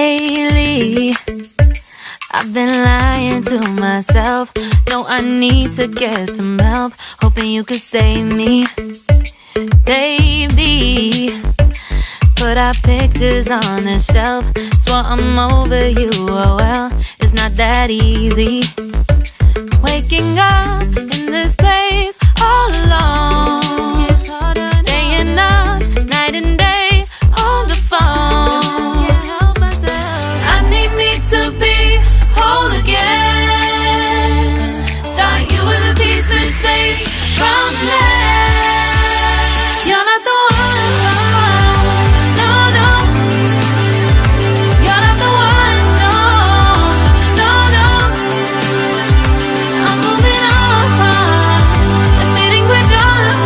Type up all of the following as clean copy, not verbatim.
Lately, I've been lying to myself. No, I need to get some help. Hoping you could save me, baby. Put our pictures on the shelf. Swore I'm over you, oh well, it's not that easy. Waking up in this place all alone, staying up night and day on the phone. I need me to be whole again. Thought you were the piece missing from left. You're not the one, no, no. You're not the one, no, no, no. I'm moving on, admitting we're done.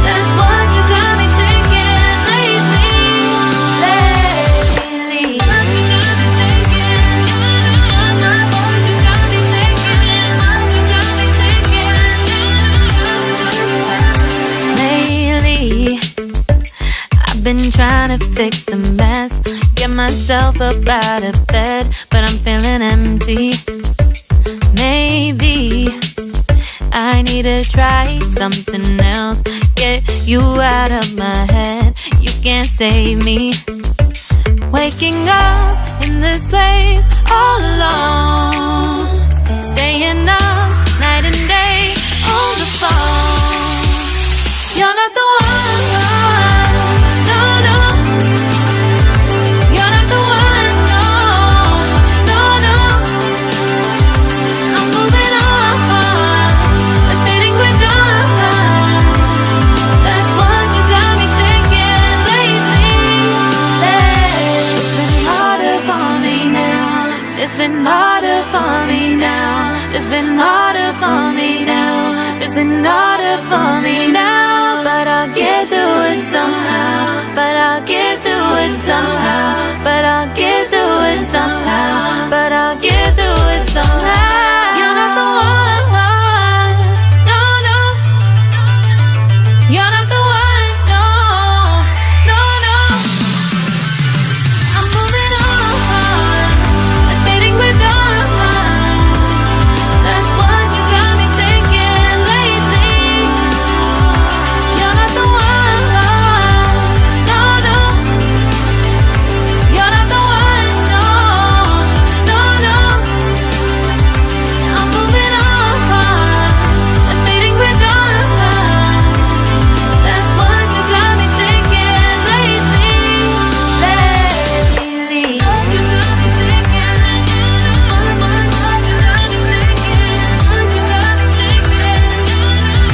That's what you got me thinking lately. What you got me thinking? What you got me thinking? What you got me thinking? Lately, I've been trying to fix the mess, get myself up out of bed, but I'm feeling empty. Maybe I need to try something else, get you out of my head. You can't save me. Waking up in this place all alone, staying up night and day on the phone. You're not the one, no, no. You're not the one, no, no, no. I'm moving on, admitting we're done. That's what you got me thinking lately. It's been harder for me now. It's been harder for me now. It's been harder for me now. It's been harder for me now. But I'll get through it somehow. But I'll get through it somehow. But I'll get through it somehow. But I'll get through it somehow. You're not the one, no, no. You're not the one, no, no, no. I'm moving on, admitting we're done. That's what you got me thinking lately. You're not the one, no, no. You're not the one, no, no, no. I'm moving on, admitting we're done. That's what you got me thinking lately. What you got me thinking? What you got me thinking? What you got me thinking? What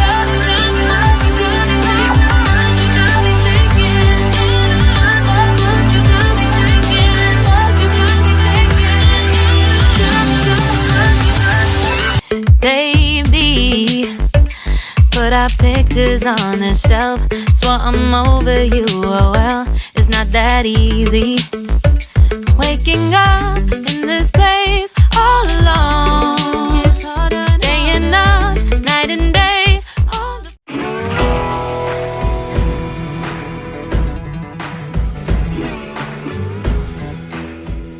you got me thinking? What you got me thinking? What you got me thinking? What you got me thinking? Baby, put our pictures on the shelf. Swore I'm over you, oh well, it's not that easy.